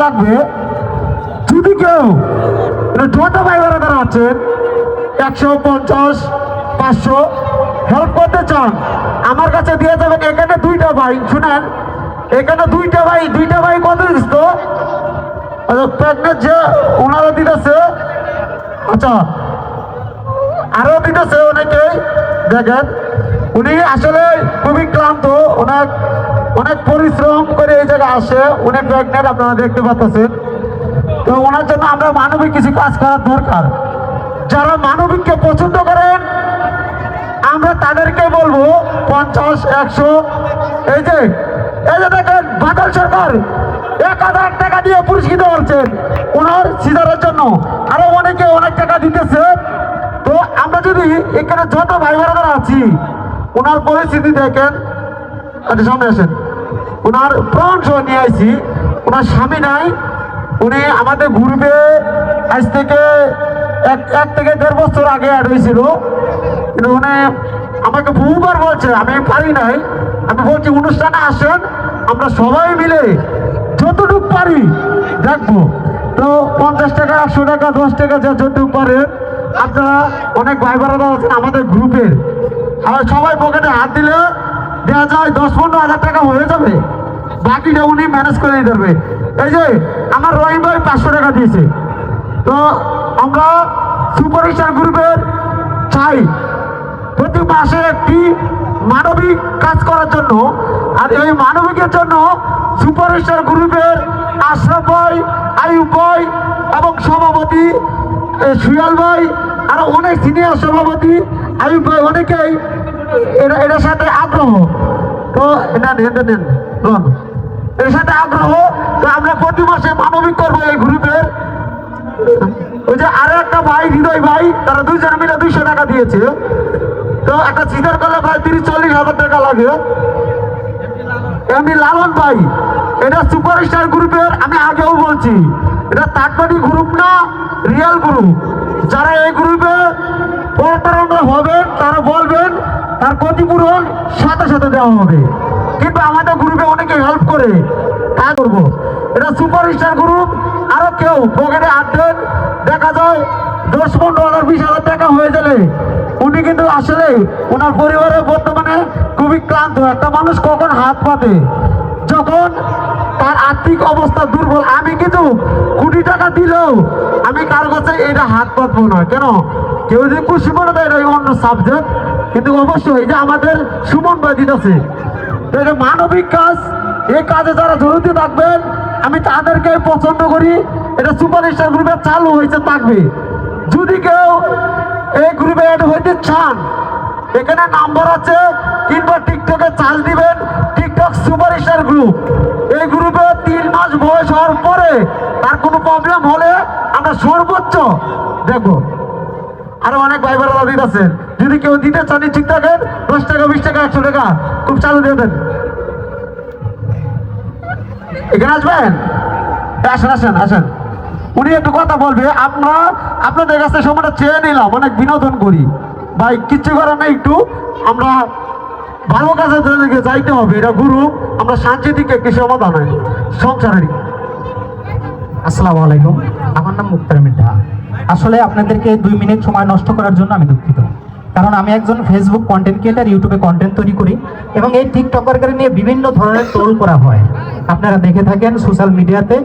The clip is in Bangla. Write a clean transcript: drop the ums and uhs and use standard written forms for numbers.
লাগবে। যদি কেউ যত ভাই বোনেরা আছেন 150, 500 হেল্প করতে চান আমার কাছে দিয়ে যাবেন। এখানে দুইটা ভাই শুনেন, এখানে দুইটা ভাই কত দিচ্ছ প্রেগনেন্ট যে ওনারা দিতেছে, আচ্ছা আরো দিতেছে অনেকেই। দেখেন উনি আসলে খুবই ক্লান্ত, অনেক পরিশ্রম করে এই জায়গায় আসে। উনি প্রেগনেন্ট, আপনারা দেখতে পাচ্ছেন। তো ওনার জন্য আমরা মানবিক কিছু কাজ করার দরকার। যারা মানবিককে পছন্দ করেন আমরা তাদেরকে বলবো 50, 100। এই যে দেখেন বাদল সরকার 1000 টাকা দিয়ে পুরস্কৃত হচ্ছেন ওনার সিজারের জন্য, আরো অনেকে অনেক টাকা দিতেছে। তো আমরা যদি এখানে যত ভাই বোনেরা আছি ওনার পরিস্থিতি দেখেন, আচ্ছা সামনে আসেন। ওনার প্রাণ সহ নিয়ে আসছি, ওনার স্বামী নাই। উনি আমাদের গ্রুপে আজ থেকে এক থেকে 1.5 বছর আগে অ্যাড হয়েছিল, কিন্তু উনি আমাকে বহুবার বলছে আমি পারি নাই। আমি বলছি অনুষ্ঠানে আসেন, আমরা সবাই মিলে যতটুকু পারি দেখবো। তো 50 টাকা, 100 টাকা, 10 টাকা যা যতটুকু পারেন আপনারা, অনেক ভাই বোনেরা আছেন আমাদের গ্রুপের, আর সবাই পকেটে হাত দিলে দেওয়া যায় 10-15 হাজার টাকা হয়ে যাবে। বাকিটা উনি ম্যানেজ করে নিতে পারবে। এই যে আমার রহিম ভাই 500 টাকা দিয়েছে। তো আমরা সুপারস্টার গ্রুপের চাই প্রতি মাসে একটি মানবিক কাজ করার জন্য। আর এই মানবিকের জন্য সুপারস্টার গ্রুপের আশরাফ ভাই, আয়ুব ভাই এবং সভাপতি সুয়াল ভাই, আরো অনেক সিনিয়র সভাপতি আয়ুব ভাই, অনেকেই এটার সাথে আগ্রহ। তো এর সাথে আগ্রহ। তো আমরা প্রতি মাসে মানবিক করবো এই গ্রুপের। ওই যে আরো একটা ভাই হৃদয় ভাই, তারা 2 জন মিলে 200 টাকা দিয়েছে। তো একটা সিজার করলে প্রায় 30-40 হাজার টাকা লাগে। এমনি লালন ভাই, এটা সুপারস্টার গ্রুপের, আমি আগেও বলছি এটা থার্ড পার্টি গ্রুপ না, রিয়েল গ্রুপ। যারা এই গ্রুপে প্রতারণা হবেন তারা বলবেন, তার ক্ষতিপূরণ সাথে সাথে দেওয়া হবে। কিন্তু আমাদের গ্রুপে অনেকে হেল্প করে, তা করবো। এটা সুপারস্টার গ্রুপ। আরো কেউ পকেটে হাত দেন, দেখা যায় 10-15 20 হাজার টাকা হয়ে গেলে উনি কিন্তু আসলে ওনার পরিবারের বর্তমানে খুবই ক্লান্ত। একটা মানুষ কখন হাত পাতে যখন তার আর্থিক অবস্থা দুর্বল। আমি কিন্তু কোটি টাকা দিলেও আমি কারো কাছে এটা হাত পাতবো না। কেন? কেউ যদি খুশি মনে দেয় এটা অন্য সাবজেক্ট, কিন্তু অবশ্যই এই যে আমাদের সুমন ভাই দিতেছে, তো এটা মানবিক কাজ। এই কাজে যারা জড়িত থাকবেন আমি তাদেরকে পছন্দ করি। এটা সুপারস্টার গ্রুপে চালু হয়েছে, থাকবে। যদি কেউ এই গ্রুপে অ্যাড হইতে চান এখানে নাম্বার আছে, কিংবা টিকটকে চার্জ দিবেন টিকটক সুপারস্টার গ্রুপ। এই গ্রুপে 3 মাস বয়স হওয়ার পরে তার কোনো প্রবলেম হলে আমরা সর্বোচ্চ দেখবো। আরো অনেক ভাই বোনেরা দিতেছেন, যদি কেউ দিতে চান ঠিক থাকেন 10 টাকা, 20 টাকা, 100 টাকা খুব চালু দিয়ে দেন। এখানে আসবেন, আসেন আসেন আসেন। উনি একটু কথা বলবে। আপনাদের কাছে সময়টা চেয়ে নিলাম, অনেক বিনোদন করি ভাই, কিচ্ছু করার নেই। একটু আমরা ভালো কাজের দিকে যাইতে হবে। এটা গুরু, আমরা শান্তির দিকে একটি সমাধান হয় সংসারেরই। আসসালামু আলাইকুম, আমার নাম মুক্তার মিঠা। আসলে আপনাদেরকে 2 মিনিট সময় নষ্ট করার জন্য আমি দুঃখিত, কারণ আমি একজন ফেসবুক কন্টেন্ট ক্রিয়েটার, ইউটিউবে কন্টেন্ট তৈরি করি এবং এই টিকটকারকে নিয়ে বিভিন্ন ধরনের ট্রোল করা হয়। আপনারা দেখে থাকেন সোশ্যাল মিডিয়াতে।